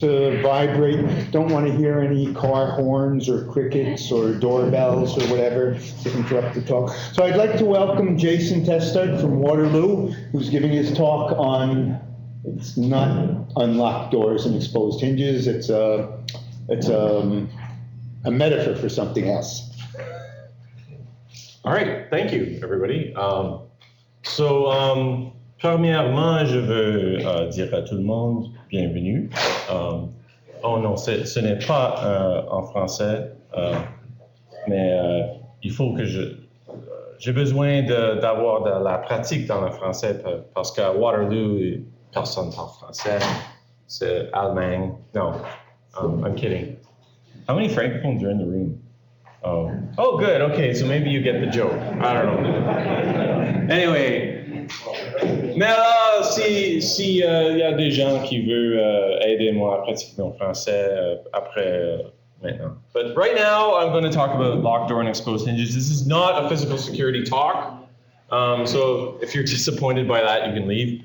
to vibrate, don't want to hear any car horns or crickets or doorbells or whatever to interrupt the talk. So I'd like to welcome Jason Testard from Waterloo, who's giving his talk on, it's not unlocked doors and exposed hinges, it's a metaphor for something else. All right, thank you, everybody. Premièrement, je veux dire à tout le monde bienvenue. Oh non, ce n'est pas en français, mais il faut que j'ai besoin d'avoir de la pratique dans le français parce qu'à Waterloo, personne ne parle français. C'est allemand. No, I'm kidding. How many francophones are in the room? Oh, good. Okay, so maybe you get the joke. I don't know. Anyway, mais là, si y a des gens qui veulent aider moi à pratiquer mon français après maintenant. But right now, I'm going to talk about locked door and exposed hinges. This is not a physical security talk, so if you're disappointed by that, you can leave.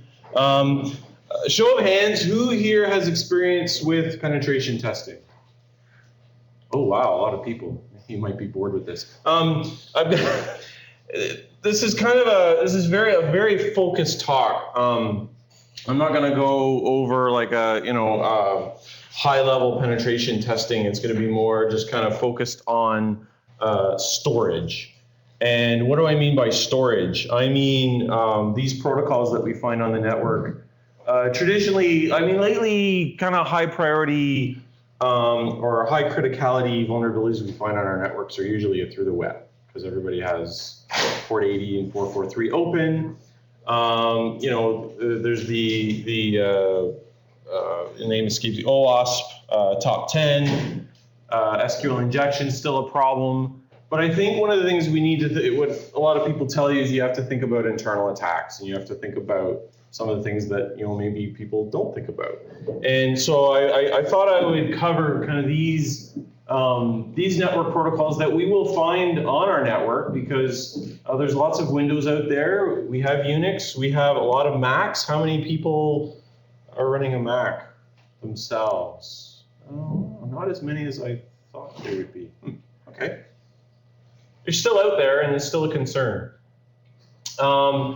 Show of hands, who here has experience with penetration testing? Oh wow, a lot of people. You might be bored with this. This is kind of a very focused talk. I'm not going to go over like a high level penetration testing. It's going to be more just kind of focused on storage. And what do I mean by storage? I mean these protocols that we find on the network. Traditionally, I mean lately, kind of high priority or high criticality vulnerabilities we find on our networks are usually through the web, because everybody has 4080 and 443 open. There's the name escapes, the OWASP top 10. SQL injection is still a problem. But I think one of the things we need to, what a lot of people tell you is you have to think about internal attacks, and you have to think about some of the things that maybe people don't think about. And so I thought I would cover kind of these network protocols that we will find on our network, because there's lots of Windows out there. We have Unix, we have a lot of Macs. How many people are running a Mac themselves? Oh, not as many as I thought there would be. Okay. They're still out there, and it's still a concern. So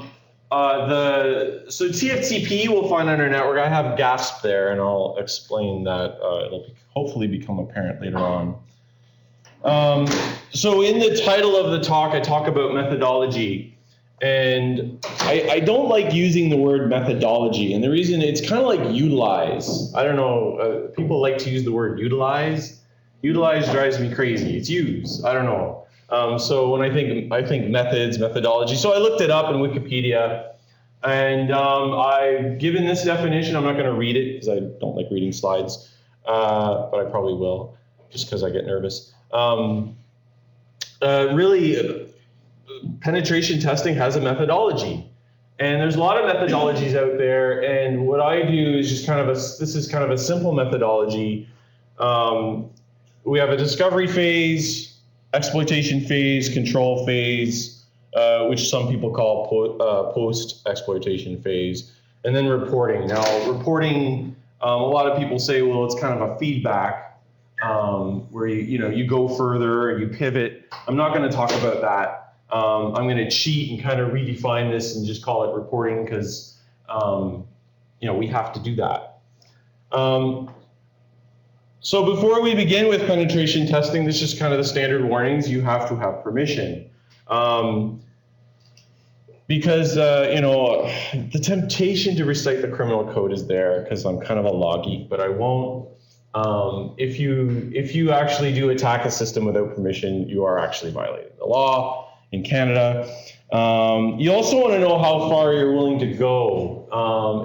TFTP we'll find on our network. I have GASP there, and I'll explain that. It'll hopefully become apparent later on. So in the title of the talk, I talk about methodology. And I don't like using the word methodology. And the reason, it's kind of like utilize. I don't know, people like to use the word utilize. Utilize drives me crazy. It's use. I don't know. So when I think methods, methodology. So I looked it up in Wikipedia, and I've given this definition. I'm not going to read it because I don't like reading slides, but I probably will, just because I get nervous. Really, penetration testing has a methodology, and there's a lot of methodologies out there. And what I do is just this is kind of a simple methodology. We have a discovery phase, exploitation phase, control phase, which some people call post-exploitation phase, and then reporting. Now, reporting, a lot of people say, well, it's kind of a feedback where you go further, you pivot. I'm not going to talk about that. I'm going to cheat and kind of redefine this and just call it reporting, because we have to do that. So before we begin with penetration testing, this is kind of the standard warnings. You have to have permission. Because the temptation to recite the criminal code is there, because I'm kind of a law geek, but I won't. If you actually do attack a system without permission, you are actually violating the law in Canada. You also want to know how far you're willing to go,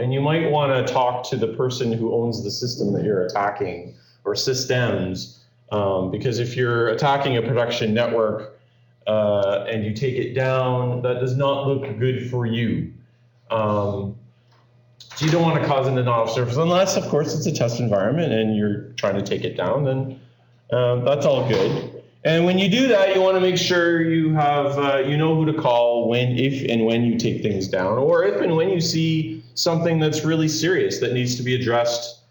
and you might want to talk to the person who owns the system that you're attacking, or systems, because if you're attacking a production network and you take it down, that does not look good for you. So you don't want to cause an denial of service, unless, of course, it's a test environment and you're trying to take it down, then that's all good. And when you do that, you want to make sure you have, you know who to call if and when you take things down, or if and when you see something that's really serious that needs to be addressed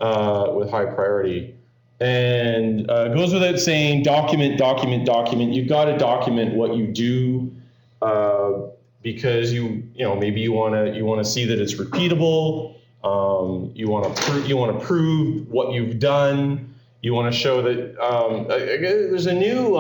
with high priority. And it goes without saying, document. You've got to document what you do because maybe you want to see that it's repeatable. You want to prove what you've done. You want to show that there's a new.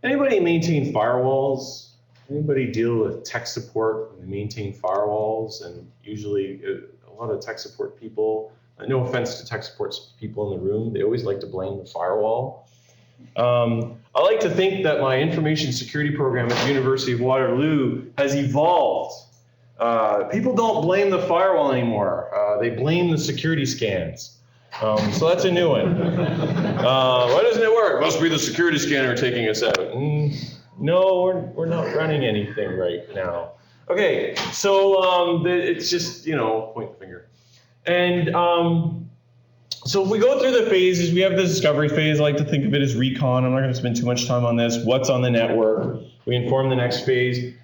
Anybody maintain firewalls? Anybody deal with tech support and maintain firewalls? And usually a lot of tech support people, no offense to tech support people in the room, they always like to blame the firewall. I like to think that my information security program at the University of Waterloo has evolved. People don't blame the firewall anymore. They blame the security scans. So that's a new one. Why doesn't it work? Must be the security scanner taking us out. No, we're not running anything right now. Okay, so it's just, point the finger. And so if we go through the phases, we have the discovery phase. I like to think of it as recon. I'm not going to spend too much time on this. What's on the network? We inform the next phase.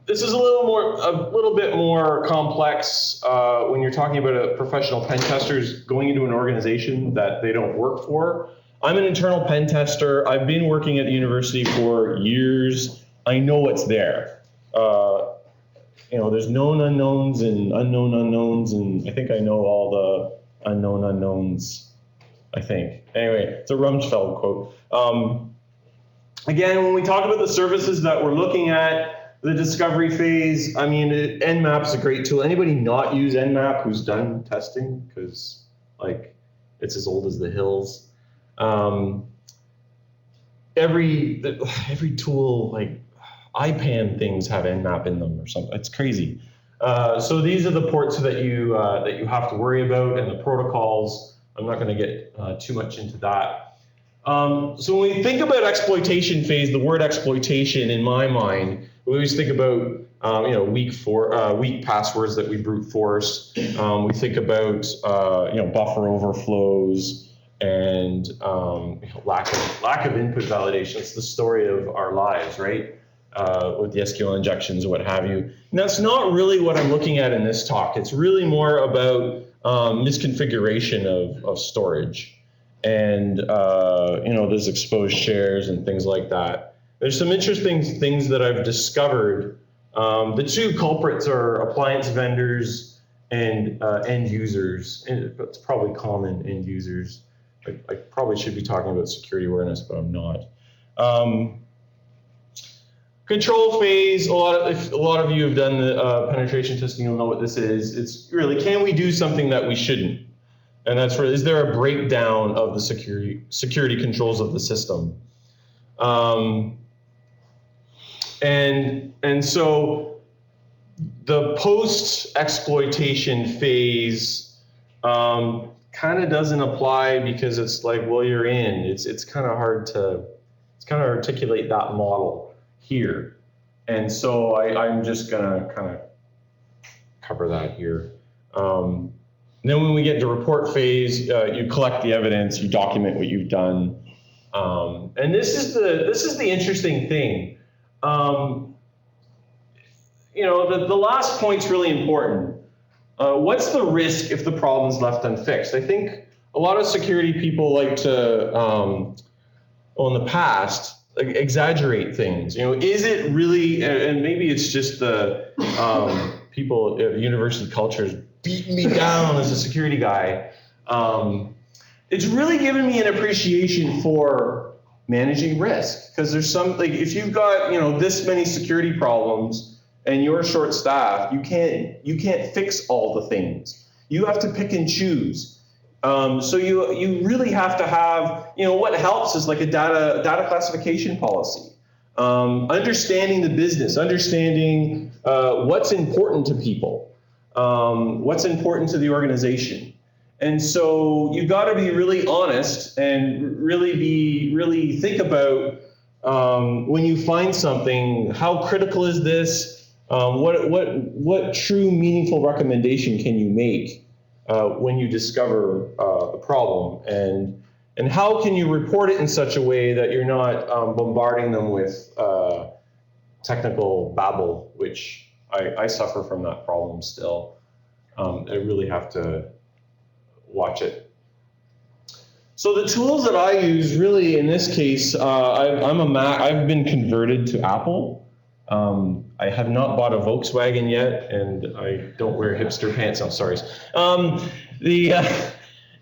This is a little bit more complex when you're talking about a professional pen testers going into an organization that they don't work for. I'm an internal pen tester. I've been working at the university for years. I know what's there. There's known unknowns and unknown unknowns, and I think I know all the unknown unknowns, I think. Anyway, it's a Rumsfeld quote. Again, when we talk about the services that we're looking at, the discovery phase, Nmap's a great tool. Anybody not use Nmap who's done testing? Because, it's as old as the hills. Every tool, IPAN things have Nmap in them or something. It's crazy. So these are the ports that you have to worry about, and the protocols. I'm not going to get too much into that. So when we think about exploitation phase, the word exploitation in my mind, we always think about weak passwords that we brute force. We think about buffer overflows and lack of input validation. It's the story of our lives, right? With the SQL injections or what have you. And that's not really what I'm looking at in this talk. It's really more about misconfiguration of storage. And there's exposed shares and things like that. There's some interesting things that I've discovered. The two culprits are appliance vendors and end users. And it's probably common end users. I probably should be talking about security awareness, but I'm not. Control phase, a lot of you have done the penetration testing, you'll know what this is. It's really, can we do something that we shouldn't? And that's really, is there a breakdown of the security controls of the system? And so the post-exploitation phase kind of doesn't apply because it's like, well, you're in. It's kind of hard to articulate that model here. And so I'm just gonna kind of cover that here. Then when we get to report phase, you collect the evidence, you document what you've done. And this is the interesting thing. The last point's really important. What's the risk if the problem's left unfixed? I think a lot of security people like to, in the past, exaggerate things. Is it really, and maybe it's just the people at university cultures beating me down as a security guy. It's really given me an appreciation for managing risk, because there's some, if you've got this many security problems and you're short-staffed, you can't fix all the things. You have to pick and choose. So you really have to have, what helps is like a data classification policy. Understanding the business, understanding what's important to people, what's important to the organization. And so you've got to be really honest and really think about when you find something, how critical is this? What true meaningful recommendation can you make when you discover a problem, and how can you report it in such a way that you're not bombarding them with technical babble, which I suffer from that problem still. I really have to watch it. So the tools that I use, really, in this case, I'm a Mac. I've been converted to Apple. I have not bought a Volkswagen yet, and I don't wear hipster pants. I'm sorry.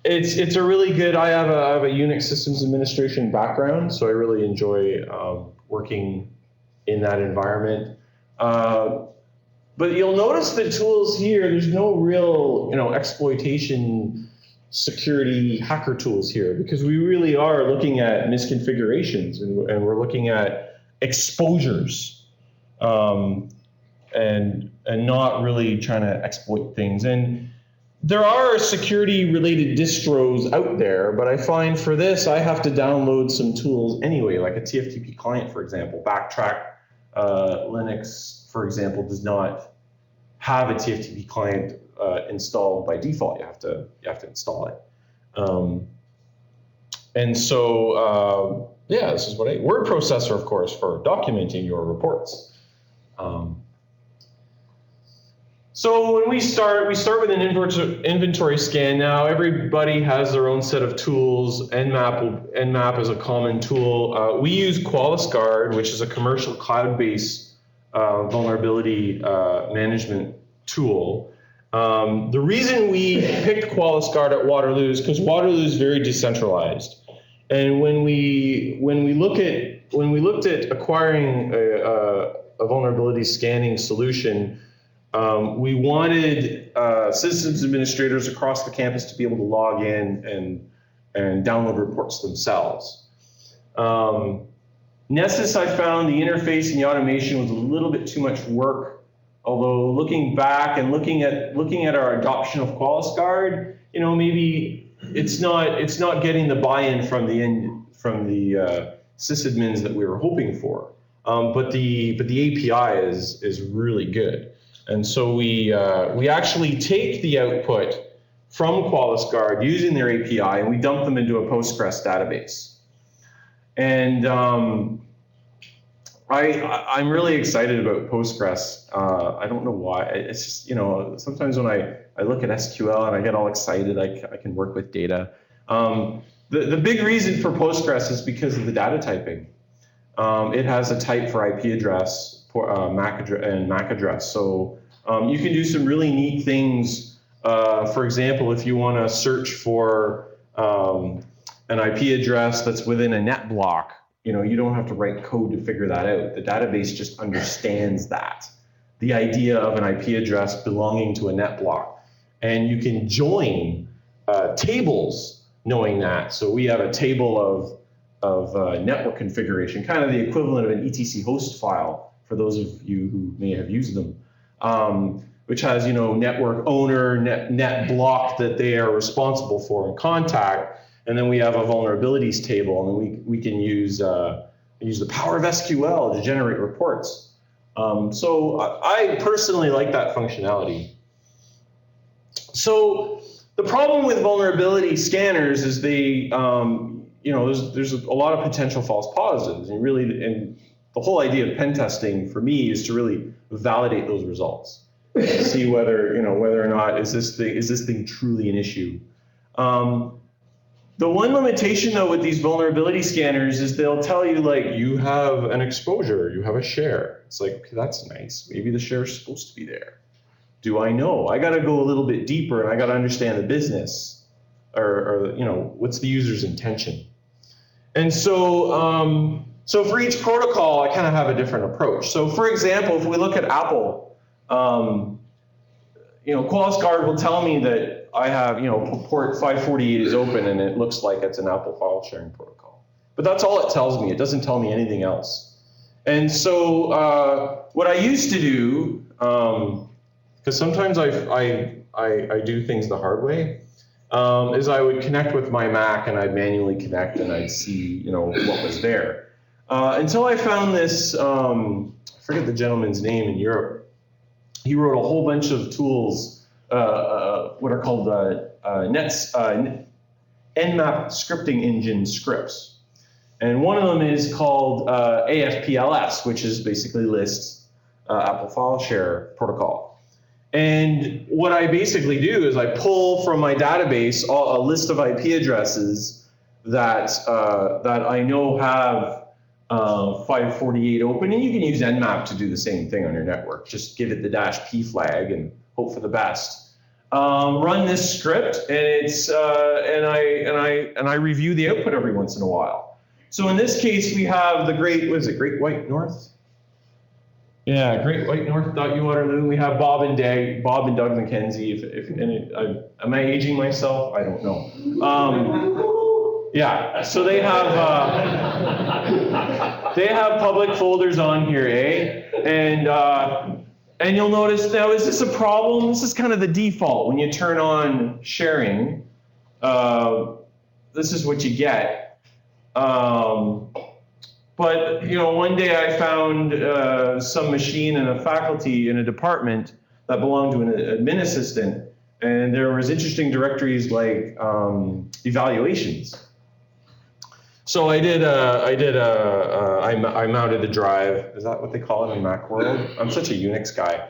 It's a really good. I have a Unix systems administration background, so I really enjoy working in that environment. But you'll notice the tools here. There's no real, exploitation, security, hacker tools here, because we really are looking at misconfigurations, and we're looking at exposures, and not really trying to exploit things. And there are security-related distros out there, but I find for this I have to download some tools anyway, like a TFTP client, for example. Backtrack Linux, for example, does not have a TFTP client installed by default. You have to install it. And so this is what word processor, of course, for documenting your reports. So when we start with an inventory scan. Now everybody has their own set of tools. Nmap is a common tool. We use Qualys Guard, which is a commercial cloud-based vulnerability management tool. The reason we picked Qualys Guard at Waterloo is because Waterloo is very decentralized. And when we looked at acquiring a vulnerability scanning solution, we wanted systems administrators across the campus to be able to log in and download reports themselves. Nessus, I found the interface and the automation was a little bit too much work. Although looking back and looking at our adoption of Qualys Guard, maybe it's not getting the buy-in from the sysadmins that we were hoping for. But the API is really good. And so we actually take the output from Qualys Guard using their API, and we dump them into a Postgres database. And I'm really excited about Postgres. I don't know why. It's just, sometimes when I look at SQL and I get all excited, I can work with data. The big reason for Postgres is because of the data typing. It has a type for IP address, MAC address. So you can do some really neat things. For example, if you want to search for an IP address that's within a net block, you don't have to write code to figure that out. The database just understands that. The idea of an IP address belonging to a net block. And you can join tables knowing that. So we have a table of network configuration, kind of the equivalent of an etc host file for those of you who may have used them, which has network owner, net block that they are responsible for and contact. And then we have a vulnerabilities table, and we can use the power of SQL to generate reports. So I personally like that functionality. So the problem with vulnerability scanners is they, there's a lot of potential false positives, and the whole idea of pen testing for me is to really validate those results, see whether or not is this thing truly an issue. The one limitation, though, with these vulnerability scanners is they'll tell you, you have an exposure, you have a share. It's like, okay, that's nice. Maybe the share is supposed to be there. Do I know? I got to go a little bit deeper, and I got to understand the business, or what's the user's intention. And so, for each protocol, I kind of have a different approach. So, for example, if we look at Apple, Qualys Guard will tell me that I have, port 548 is open and it looks like it's an Apple file sharing protocol. But that's all it tells me. It doesn't tell me anything else. And so what I used to do, because sometimes I do things the hard way, is I would connect with my Mac and I'd manually connect and I'd see, what was there. Until I found this, I forget the gentleman's name in Europe. He wrote a whole bunch of tools, what are called Nmap scripting engine scripts. And one of them is called AFPLS, which is basically lists Apple file share protocol. And what I basically do is I pull from my database a list of IP addresses that I know have 548 open, and you can use Nmap to do the same thing on your network. Just give it the -p flag and hope for the best. Run this script, and it's and I review the output every once in a while. So in this case, we have the Great White North? Yeah, Great White North.U Waterloo. We have Bob and Doug McKenzie. Am I aging myself? I don't know. Yeah, so they have public folders on here, and you'll notice now, is this a problem? This is kind of the default when you turn on sharing. This is what you get. But one day I found some machine in a faculty in a department that belonged to an admin assistant, and there was interesting directories like evaluations. So I mounted the drive. Is that what they call it in Mac world? I'm such a Unix guy.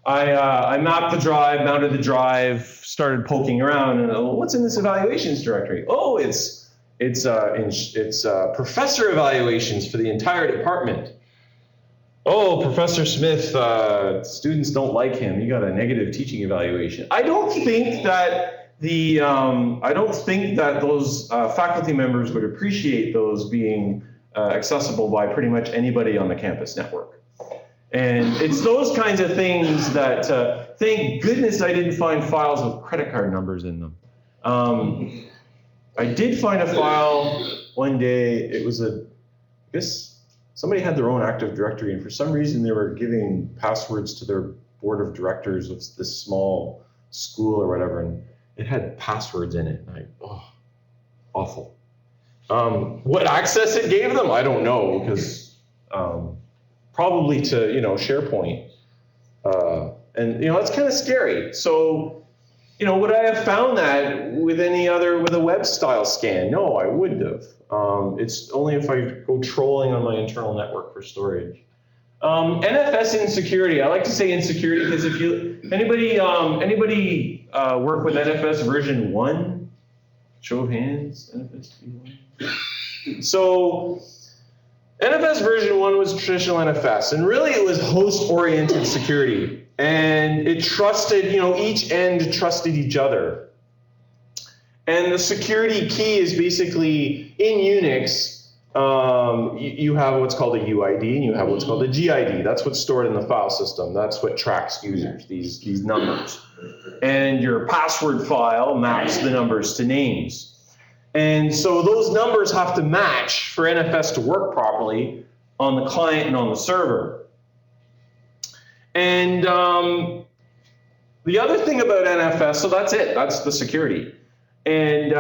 I mapped the drive, mounted the drive, started poking around, and what's in this evaluations directory? Oh, it's professor evaluations for the entire department. Oh, Professor Smith, students don't like him. He got a negative teaching evaluation. I don't think that those faculty members would appreciate those being accessible by pretty much anybody on the campus network. And it's those kinds of things that, thank goodness I didn't find files with credit card numbers in them. I did find a file one day. It was somebody had their own Active Directory, and for some reason they were giving passwords to their board of directors of this small school or whatever, and it had passwords in it. Awful. What access it gave them, I don't know, because probably to SharePoint, and that's kind of scary. So. Would I have found that with a web style scan? No, I wouldn't have. It's only if I go trolling on my internal network for storage. NFS insecurity. I like to say insecurity because if anybody work with NFS version 1? Show of hands, NFS v1. So NFS version 1 was traditional NFS, and really it was host-oriented security. And it trusted, each end trusted each other. And the security key is basically, in Unix, you have what's called a UID and you have what's called a GID. That's what's stored in the file system. That's what tracks users, these numbers. And your password file maps the numbers to names. And so those numbers have to match for NFS to work properly on the client and on the server. And the other thing about NFS, so that's it, that's the security. And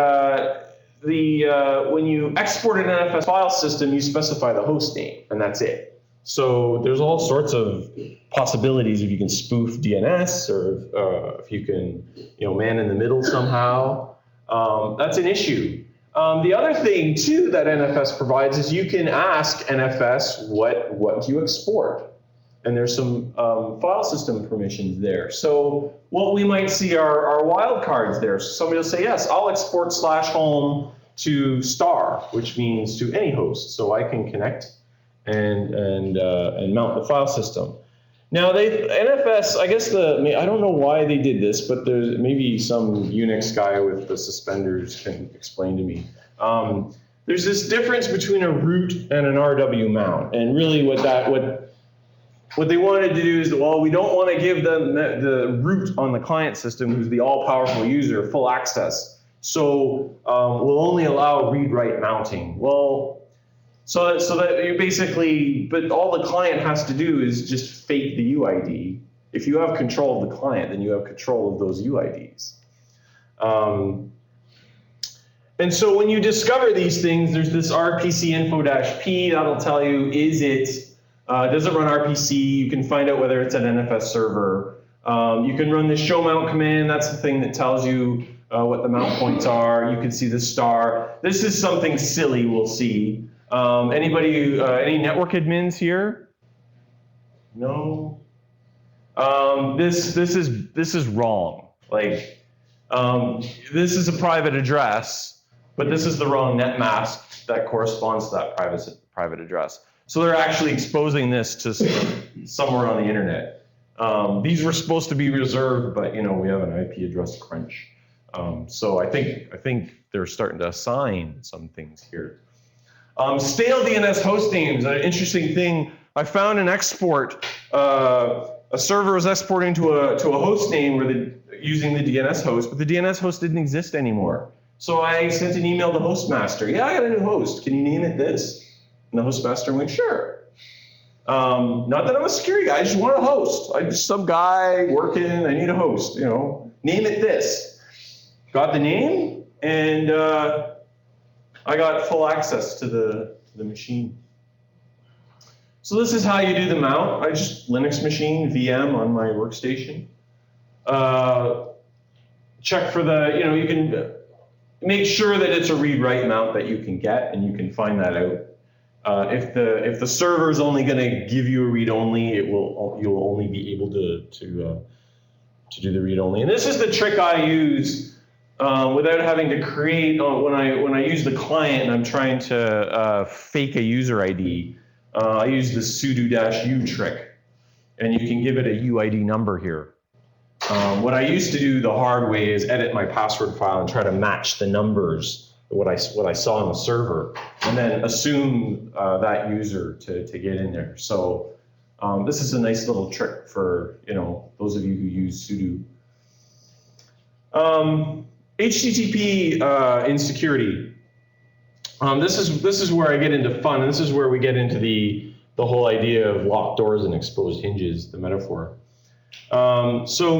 when you export an NFS file system, you specify the host name, and that's it. So there's all sorts of possibilities if you can spoof DNS, or if you can man in the middle somehow. That's an issue. The other thing, too, that NFS provides is you can ask NFS what do you export? And there's some file system permissions there. So what we might see are wildcards there. So somebody will say, yes, I'll export /home to star, which means to any host. So I can connect and mount the file system. Now NFS, I guess I don't know why they did this, but there's maybe some Unix guy with the suspenders can explain to me. There's this difference between a root and an RW mount, and really what they wanted to do is, well, we don't want to give them the root on the client system, who's the all-powerful user, full access. So we'll only allow read-write mounting. Well, so that you basically, but all the client has to do is just fake the UID. If you have control of the client, then you have control of those UIDs. And so when you discover these things, there's this RPC info-P that'll tell you, does it run RPC? You can find out whether it's an NFS server. You can run the show mount command. That's the thing that tells you what the mount points are. You can see the star. This is something silly we'll see. Any network admins here? No? This is wrong. Like, this is a private address, but this is the wrong net mask that corresponds to that private address. So they're actually exposing this to somewhere on the internet. These were supposed to be reserved, but we have an IP address crunch. So I think they're starting to assign some things here. Stale DNS host names, an interesting thing. I found an export. A server was exporting to a host name using the DNS host, but the DNS host didn't exist anymore. So I sent an email to Hostmaster. Yeah, I got a new host. Can you name it this? And the Hostmaster went, sure. Not that I'm a security guy. I just want a host. I'm just some guy working. I need a host. Name it this. Got the name, and I got full access to the machine. So this is how you do the mount. I just Linux machine, VM on my workstation. Check for you can make sure that it's a read-write mount that you can get, and you can find that out. If the server is only going to give you a read-only, you'll only be able to do the read-only. And this is the trick I use without having to create. When I use the client and I'm trying to fake a user ID. I use the sudo-u trick, and you can give it a UID number here. What I used to do the hard way is edit my password file and try to match the numbers, what I saw on the server, and then assume that user to get in there. So this is a nice little trick for those of you who use sudo. HTTP insecurity. This is where I get into fun. This is where we get into the whole idea of locked doors and exposed hinges, the metaphor. So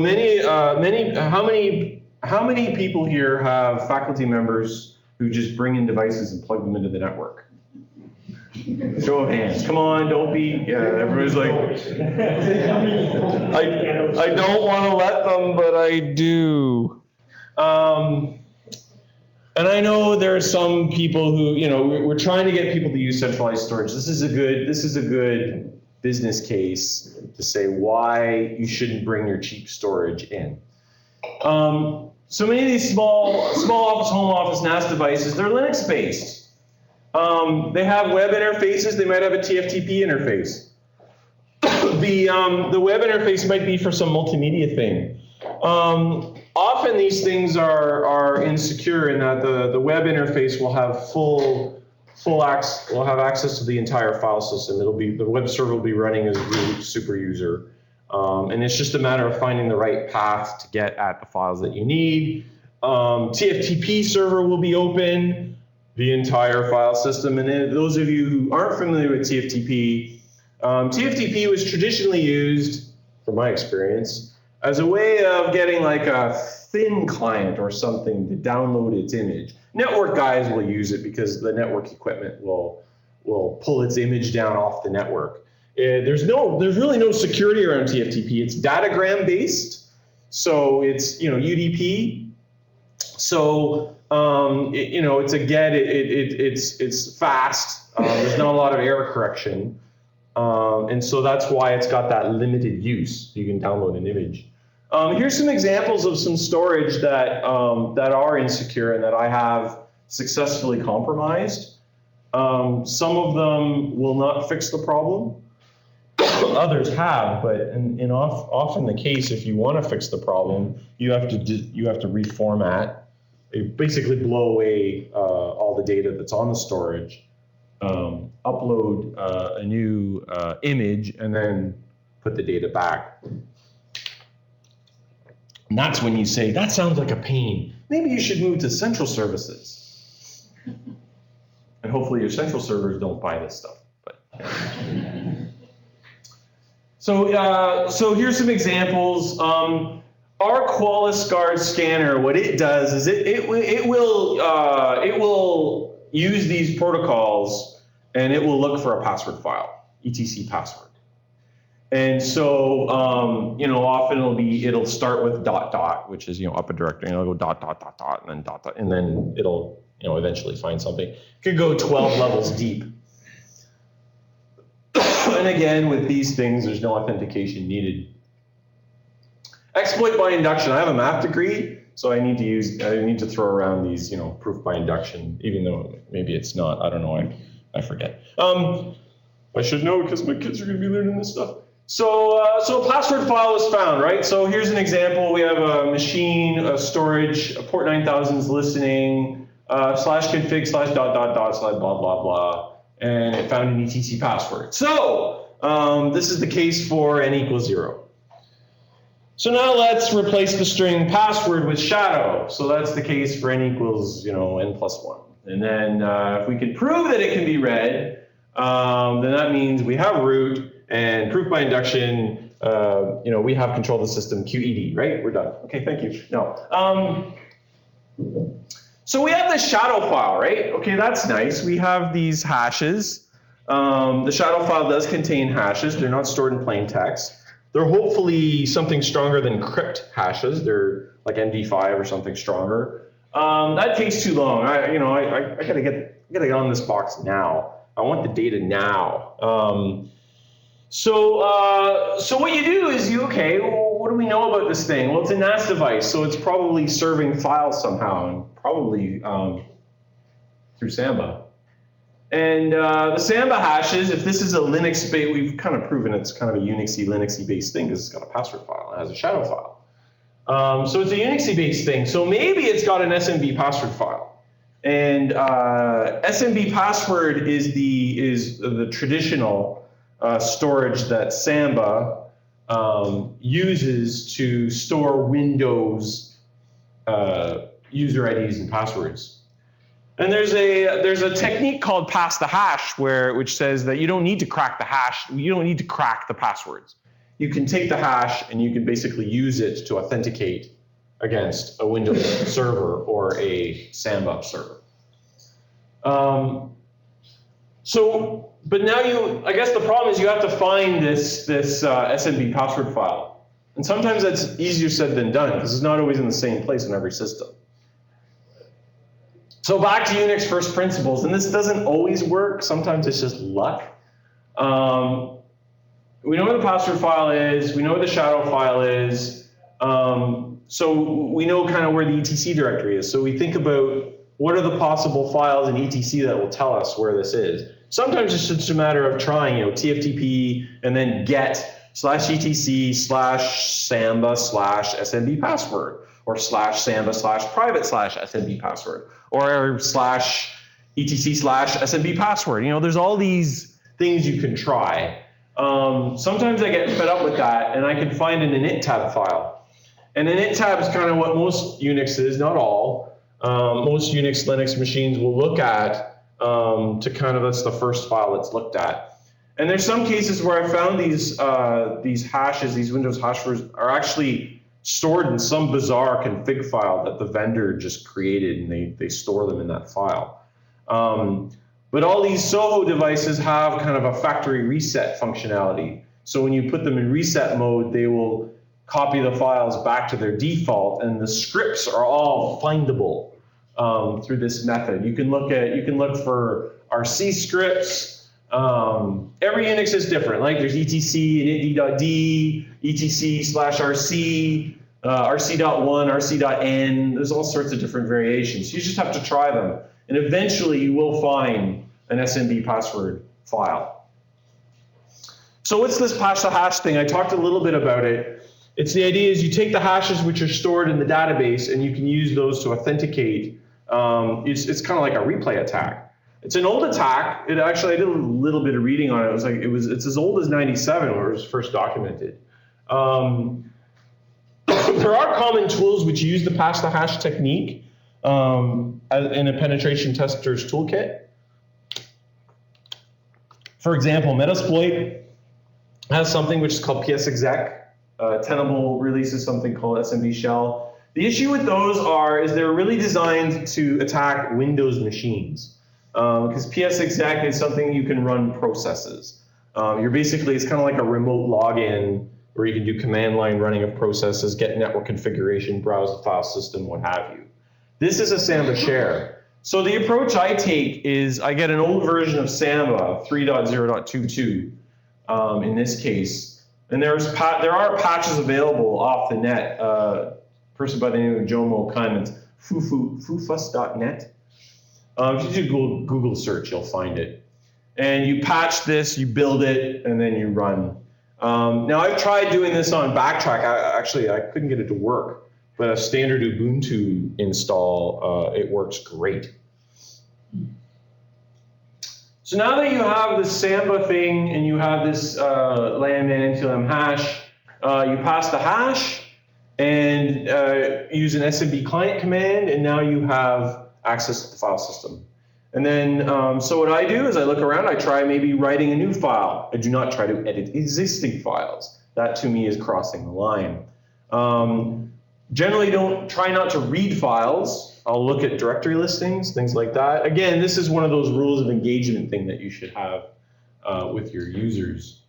how many people here have faculty members who just bring in devices and plug them into the network? Show of hands. Come on, don't be. Yeah, everybody's like, I don't want to let them, but I do. And I know there are some people who, we're trying to get people to use centralized storage. This is a good business case to say why you shouldn't bring your cheap storage in. So many of these small office, home office NAS devices, they're Linux based. They have web interfaces. They might have a TFTP interface. The web interface might be for some multimedia thing. Often these things are insecure in that the web interface will have will have access to the entire file system. The web server will be running as root super user, and it's just a matter of finding the right path to get at the files that you need. TFTP server will be open, the entire file system. And then those of you who aren't familiar with TFTP, TFTP was traditionally used, from my experience, as a way of getting like a thin client or something to download its image. Network guys will use it because the network equipment will pull its image down off the network. There's really no security around TFTP. It's datagram based, so it's UDP. So it's a get. It's fast. There's not a lot of error correction, and so that's why it's got that limited use. You can download an image. Here's some examples of some storage that are insecure and that I have successfully compromised. Some of them will not fix the problem. Others have, but often the case, if you want to fix the problem, you have to reformat. You basically blow away all the data that's on the storage, upload a new image, and then put the data back. And that's when you say, that sounds like a pain. Maybe you should move to central services. And hopefully your central servers don't buy this stuff. But yeah. So here's some examples. Our Qualys Guard scanner, what it does is it will use these protocols, and it will look for a password file, etc password. And so, often it'll start with ... which is, up a directory, and it'll go ... and then ... and then it'll, eventually find something. It could go 12 levels deep. And again, with these things, there's no authentication needed. Exploit by induction. I have a math degree, so I need to throw around these, proof by induction, even though maybe it's not. I don't know. I forget. I should know because my kids are going to be learning this stuff. So a password file was found, right? So here's an example. We have a machine, a storage, a port 9000 is listening, /config /.. blah, blah, blah, and it found an etc password. So this is the case for n equals 0. So now let's replace the string password with shadow. So that's the case for n equals, n plus 1. And then if we can prove that it can be read, then that means we have root and proof by induction. We have control of the system, QED, right? We're done. Okay, thank you. No. So we have this shadow file, right? Okay, that's nice. We have these hashes. The shadow file does contain hashes. They're not stored in plain text. They're hopefully something stronger than crypt hashes. They're like MD5 or something stronger. That takes too long. I gotta get on this box now. I want the data now. So what you do is what do we know about this thing? Well, it's a NAS device, so it's probably serving files somehow, and probably through Samba. And the Samba hashes, if this is a Linux based, we've kind of proven it's kind of a Unixy, Linuxy based thing because it's got a password file. It has a shadow file. So it's a Unixy based thing. So maybe it's got an SMB password file. And SMB password is the traditional storage that Samba uses to store Windows user IDs and passwords. And there's a technique called pass the hash which says that you don't need to crack the hash, you don't need to crack the passwords. You can take the hash and you can basically use it to authenticate against a Windows server or a Samba server. But now I guess the problem is you have to find this SMB password file. And sometimes that's easier said than done because it's not always in the same place in every system. So back to Unix first principles, and this doesn't always work. Sometimes it's just luck. We know where the password file is. We know where the shadow file is. So we know kind of where the etc directory is. So we think about what are the possible files in etc that will tell us where this is. Sometimes it's just a matter of trying, tftp and then get /etc/samba/smb password, or /samba/private/smb password, or /etc/smb password. There's all these things you can try. Sometimes I get fed up with that and I can find an init tab file. And init tab is kind of what most Unix is, not all. Most Unix Linux machines will look at that's the first file that's looked at. And there's some cases where I found these hashes, these Windows hashes, are actually stored in some bizarre config file that the vendor just created, and they store them in that file. But all these Soho devices have kind of a factory reset functionality. So when you put them in reset mode, they will copy the files back to their default, and the scripts are all findable through this method. You can look for RC scripts. Every Unix is different. Like there's etc init.d, etc/rc, rc.1, rc.n. There's all sorts of different variations. You just have to try them, and eventually you will find an SMB password file. So what's this pass the hash thing? I talked a little bit about it. It's the idea is you take the hashes which are stored in the database and you can use those to authenticate. It's kind of like a replay attack. It's an old attack. I did a little bit of reading on it. It's as old as '97 when it was first documented. There are common tools which use the pass the hash technique in a penetration tester's toolkit. For example, Metasploit has something which is called psexec. Tenable releases something called SMB shell. The issue with those is they're really designed to attack Windows machines because psexec is something you can run processes. It's kind of like a remote login where you can do command line running of processes, get network configuration, browse the file system, what have you. This is a Samba share. So the approach I take is I get an old version of Samba, 3.0.22 in this case, And there are patches available off the net. A person by the name of Jomo Kymans, fufus.net. If you do Google search, you'll find it. And you patch this, you build it, and then you run. Now I've tried doing this on Backtrack. I couldn't get it to work, but a standard Ubuntu install, it works great. So now that you have this Samba thing and you have this landman NTLM hash, you pass the hash and use an SMB client command, and now you have access to the file system. And then, so what I do is I look around, I try maybe writing a new file. I do not try to edit existing files. That to me is crossing the line. Generally try not to read files. I'll look at directory listings, things like that. Again, this is one of those rules of engagement thing that you should have with your users.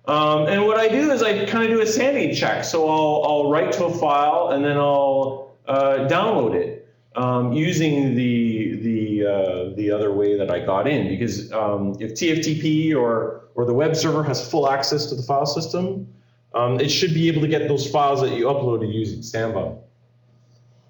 And what I do is I kind of do a sanity check. So I'll write to a file and then I'll download it using the other way that I got in. Because if TFTP or the web server has full access to the file system, it should be able to get those files that you uploaded using Samba.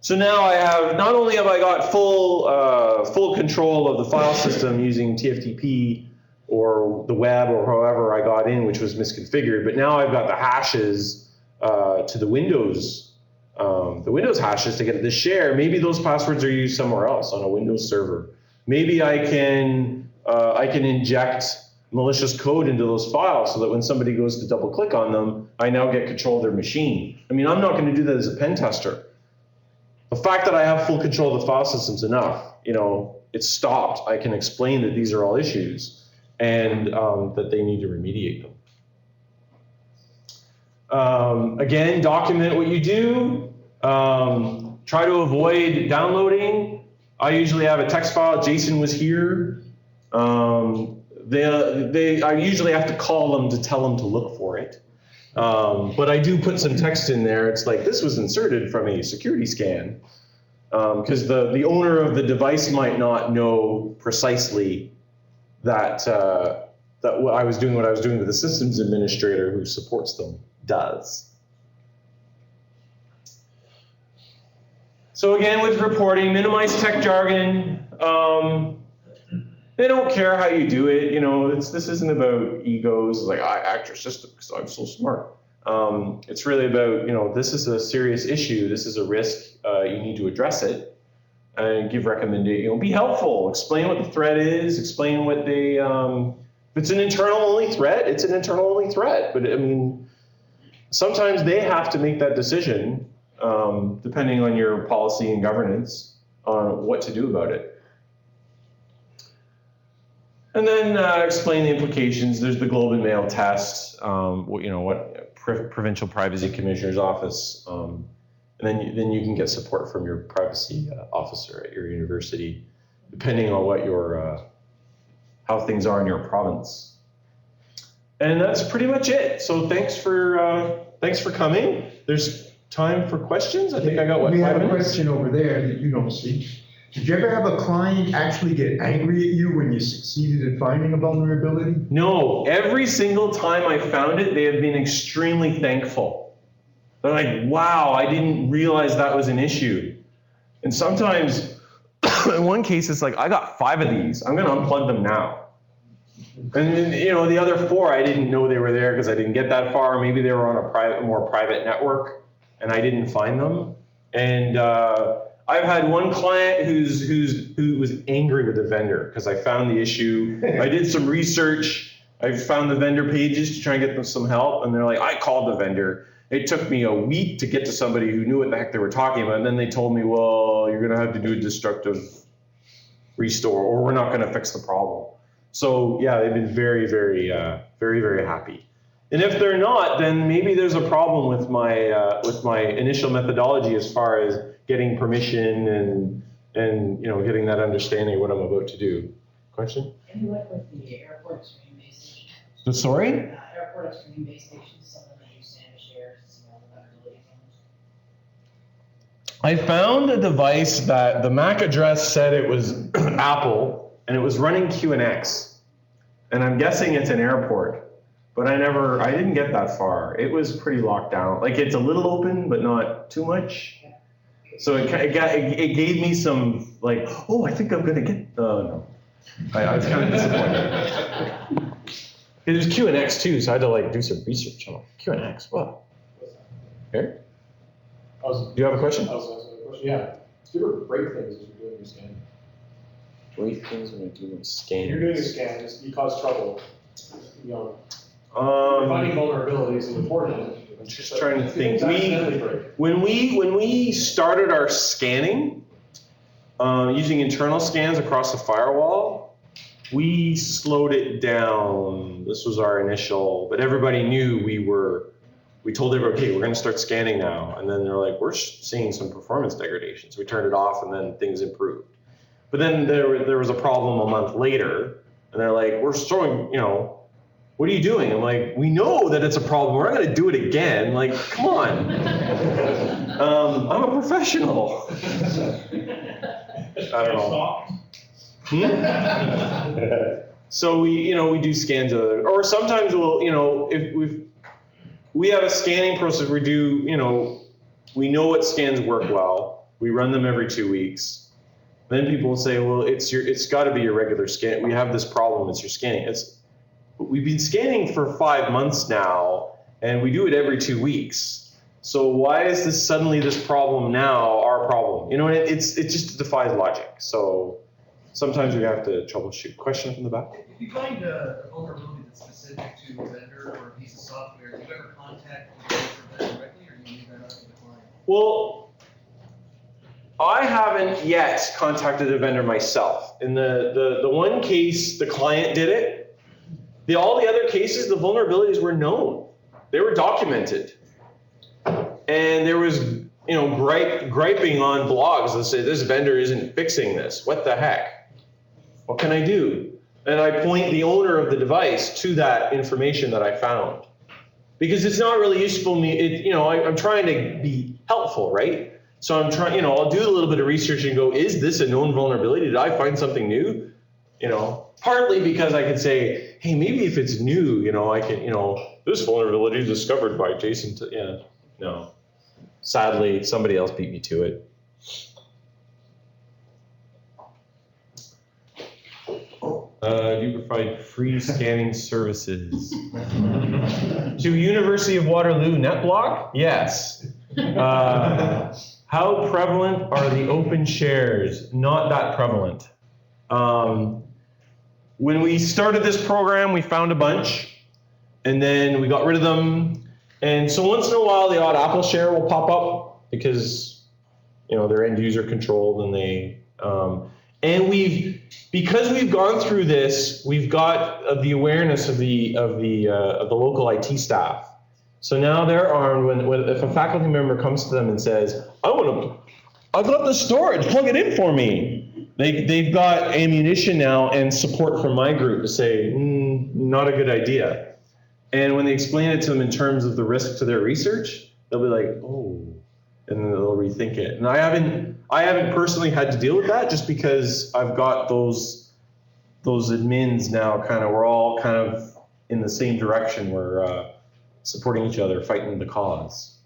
So now I have, not only have I got full control of the file system using TFTP or the web or however I got in, which was misconfigured, but now I've got the hashes to the Windows hashes to get this share. Maybe those passwords are used somewhere else on a Windows server. Maybe I can inject malicious code into those files so that when somebody goes to double click on them, I now get control of their machine. I mean, I'm not going to do that as a pen tester. The fact that I have full control of the file system's enough. You know, it's stopped. I can explain that these are all issues and that they need to remediate them. Again, document what you do. Try to avoid downloading. I usually have a text file. Jason was here. I usually have to call them to tell them to look for it. But I do put some text in there. It's like, this was inserted from a security scan. Because the owner of the device might not know precisely that what I was doing, but the systems administrator who supports them does. So again, with reporting, minimize tech jargon. They don't care how you do it. You know, this isn't about egos. Like, I hacked your system because I'm so smart. It's really about, you know, this is a serious issue. This is a risk. You need to address it and give recommendations. You know, be helpful. Explain what the threat is. Explain what they. If it's an internal-only threat, it's an internal-only threat. But I mean, sometimes they have to make that decision, depending on your policy and governance, on what to do about it. And then explain the implications. There's the Globe and Mail test. What Provincial Privacy Commissioner's Office, and then you can get support from your privacy officer at your university, depending on what your how things are in your province. And that's pretty much it. So thanks for coming. There's time for questions. I think I got what, 5 minutes? We have a question over there that you don't see. Did you ever have a client actually get angry at you when you succeeded in finding a vulnerability? No, every single time I found it, they have been extremely thankful. They're like, wow, I didn't realize that was an issue. And sometimes, in one case, it's like, I got 5 of these. I'm going to unplug them now. And then, you know, the other 4, I didn't know they were there because I didn't get that far. Maybe they were on a more private network, and I didn't find them. And I've had one client who was angry with the vendor because I found the issue. I did some research. I found the vendor pages to try and get them some help, and they're like, I called the vendor. It took me a week to get to somebody who knew what the heck they were talking about, and then they told me, well, you're going to have to do a destructive restore, or we're not going to fix the problem. So yeah, they've been very, very, very, very happy. And if they're not, then maybe there's a problem with my initial methodology as far as getting permission and you know, getting that understanding of what I'm about to do. Question? And you went with the airport stream base station. So, sorry? Airport stream base station, some of them use Santa shares, some of them ability zones. I found a device that the MAC address said it was Apple, and it was running QNX. And I'm guessing it's an airport. but I didn't get that far. It was pretty locked down. Like it's a little open, but not too much. So it gave me some like, oh, I think I'm gonna get, no. I was kind of disappointed. It was QNX too, so I had to like do some research. I'm like, QNX, what? Eric? Do you have a question? I was asking a question, yeah. Do you ever break things as you're doing your scan? Break things when I do my If scan. you're doing a scan, you cause trouble. You know, finding vulnerabilities is important. I'm just trying to think. Accidentally break. When we started our scanning, using internal scans across the firewall, we slowed it down. This was our initial, but everybody knew we told everybody, okay, we're going to start scanning now. And then they're like, we're seeing some performance degradation. So we turned it off and then things improved. But then there was a problem a month later and they're like, we're showing, what are you doing? I'm like, we know that it's a problem. We're not going to do it again. Like, come on. I'm a professional. I don't know. So we do scans or sometimes we'll, if we have a scanning process. We do, we know what scans work well. We run them every 2 weeks. Then people will say, well, it's got to be your regular scan. We have this problem. It's your scanning. We've been scanning for 5 months now, and we do it every 2 weeks. So why is this problem now our problem? It just defies logic. So sometimes we have to troubleshoot. Question from the back? If you find a vulnerability that's specific to a vendor or a piece of software, do you ever contact the vendor directly, or do you leave that up to the client? Well, I haven't yet contacted a vendor myself. In the one case, the client did it. All the other cases, the vulnerabilities were known. They were documented. And there was, griping on blogs that say this vendor isn't fixing this. What the heck? What can I do? And I point the owner of the device to that information that I found. Because it's not really useful to me. I'm trying to be helpful, right? So I'm trying, I'll do a little bit of research and go, is this a known vulnerability? Did I find something new? Partly because I can say, hey, maybe if it's new, I can, this vulnerability is discovered by Jason. No. Sadly, somebody else beat me to it. Do you provide free scanning services? To University of Waterloo NetBlock? Yes. How prevalent are the open shares? Not that prevalent. When we started this program, we found a bunch, and then we got rid of them. And so once in a while, the odd Apple share will pop up because they're end user controlled, and because we've gone through this, we've got the awareness of the local IT staff. So now they're armed if a faculty member comes to them and says, I've got the storage, plug it in for me. They've got ammunition now and support from my group to say, not a good idea. And when they explain it to them in terms of the risk to their research, they'll be like, oh, and then they'll rethink it. And I haven't personally had to deal with that just because I've got those admins now we're all kind of in the same direction. We're supporting each other, fighting the cause.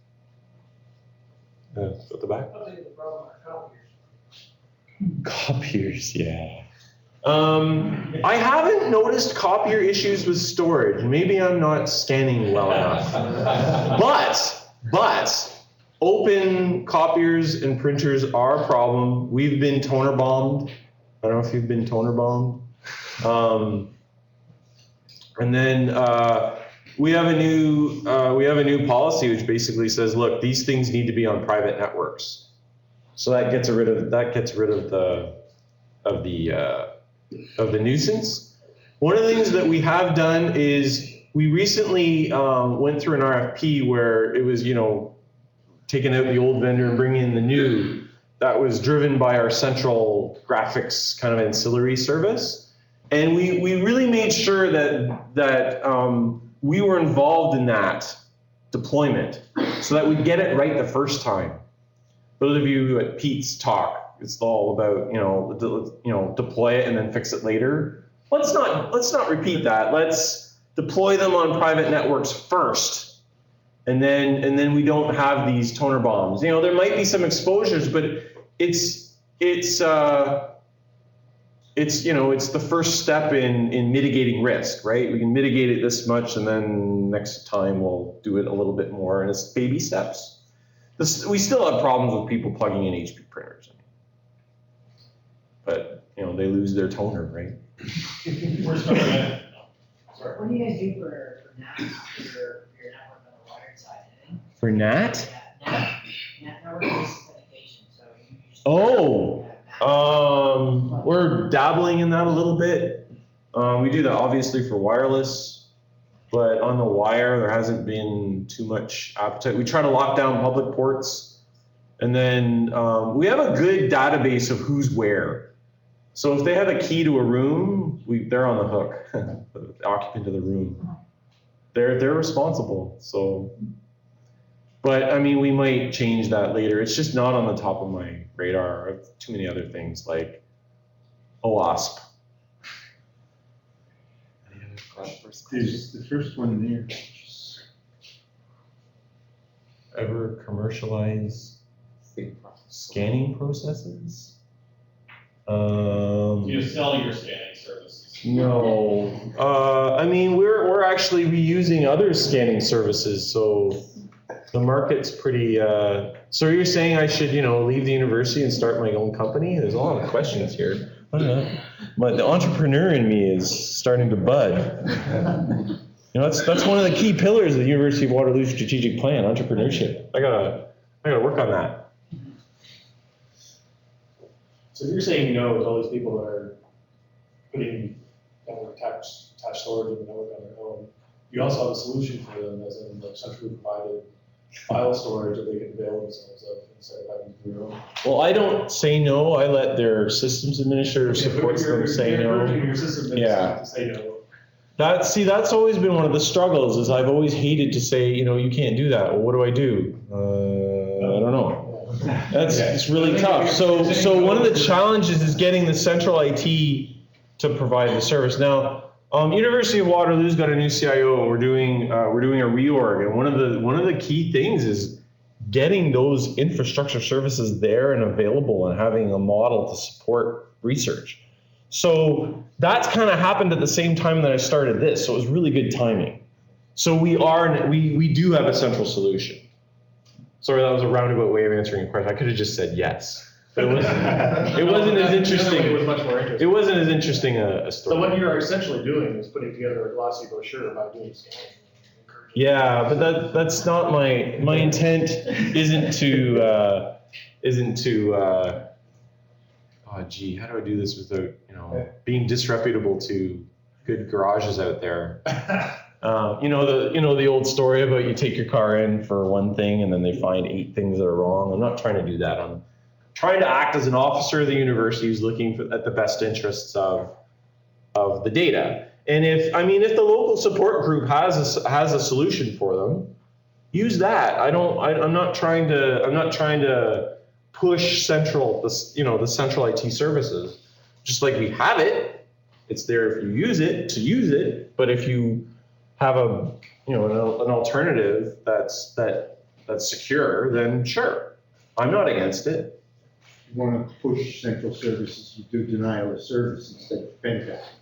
At the back? I think the problem are copiers. Copiers, yeah. I haven't noticed copier issues with storage. Maybe I'm not scanning well enough. But open copiers and printers are a problem. We've been toner bombed. I don't know if you've been toner bombed. And then we have a new policy which basically says, look, these things need to be on private networks. So that gets rid of the nuisance. One of the things that we have done is we recently went through an RFP where it was, taking out the old vendor and bringing in the new. That was driven by our central graphics kind of ancillary service. And we really made sure that we were involved in that deployment so that we get it right the first time. Those of you at Pete's talk, it's all about, deploy it and then fix it later. Let's not repeat that. Let's deploy them on private networks first, and then we don't have these toner bombs. You know, there might be some exposures, but it's you know, it's the first step in mitigating risk, right? We can mitigate it this much, and then next time we'll do it a little bit more, and it's baby steps. We still have problems with people plugging in HP printers, but you know, they lose their toner, right? We're stuck on that. Sorry. What do you guys do for NAT, for your network on the wired side? Anything? For NAT? Yeah, NAT network-based authentication, so you usually. Oh. have NAT. We're dabbling in that a little bit. We do that obviously for wireless, but on the wire there hasn't been too much appetite. We try to lock down public ports, and then we have a good database of who's where. So if they have a key to a room, they're on the hook, the occupant of the room. They're responsible. So, but I mean, we might change that later. It's just not on the top of my radar. I have too many other things like OWASP. Any other questions? There's the first one there. Ever commercialize scanning processes? Do you sell your scanning services? No. I mean, we're actually reusing other scanning services, so the market's pretty. So you're saying I should, you know, leave the university and start my own company? There's a lot of questions here. I don't know. But the entrepreneur in me is starting to bud. You know, that's one of the key pillars of the University of Waterloo strategic plan: entrepreneurship. I gotta work on that. So you're saying no to all these people that are putting network attached storage in the network on their own. You also have a solution for them, as in like centrally provided file storage that they can avail themselves of instead of having to do their own. Well, I don't say no. I let their systems administrator supports them say no. Your system Yeah. to say no. That's always been one of the struggles. Is I've always hated to say, you know, you can't do that. Well, what do? I don't know. It's really tough. So one of the challenges is getting the central IT to provide the service. Now, University of Waterloo's got a new CIO. We're doing a reorg, and one of the key things is getting those infrastructure services there and available, and having a model to support research. So that's kind of happened at the same time that I started this. So it was really good timing. So we do have a central solution. Sorry, that was a roundabout way of answering your question. I could have just said yes, but it wasn't as interesting. It was much more interesting. It wasn't as interesting a story. So what you're essentially doing is putting together a glossy brochure about doing scanning. Yeah, but that's not my intent. Isn't to oh gee, how do I do this without, you know, being disreputable to good garages out there? You know the old story about you take your car in for one thing and then they find 8 things that are wrong. I'm not trying to do that. I'm trying to act as an officer of the university who's looking at the best interests of the data. And if the local support group has a solution for them, use that. I'm not trying to push the central IT services. Just like we have it, it's there if you use it. But if you have an alternative that's secure, then sure, I'm not against it. If you want to push central services, you do denial of service instead of pen testing.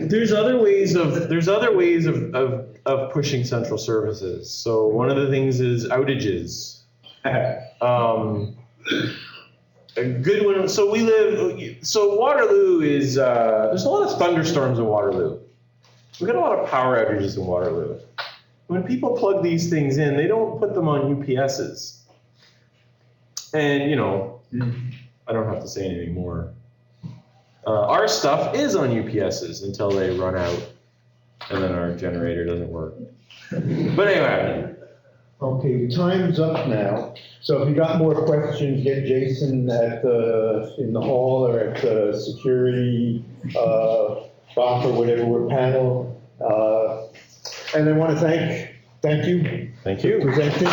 There's other ways of pushing central services. So one of the things is outages. A good one. So Waterloo is there's a lot of thunderstorms in Waterloo. We got a lot of power outages in Waterloo. When people plug these things in, they don't put them on UPSs. And you know, I don't have to say anything more. Our stuff is on UPSs until they run out, and then our generator doesn't work. But anyway. Okay, time's up now. So if you got more questions, get Jason in the hall or at the security box or whatever panel. And I want to thank you. Thank you. For presenting.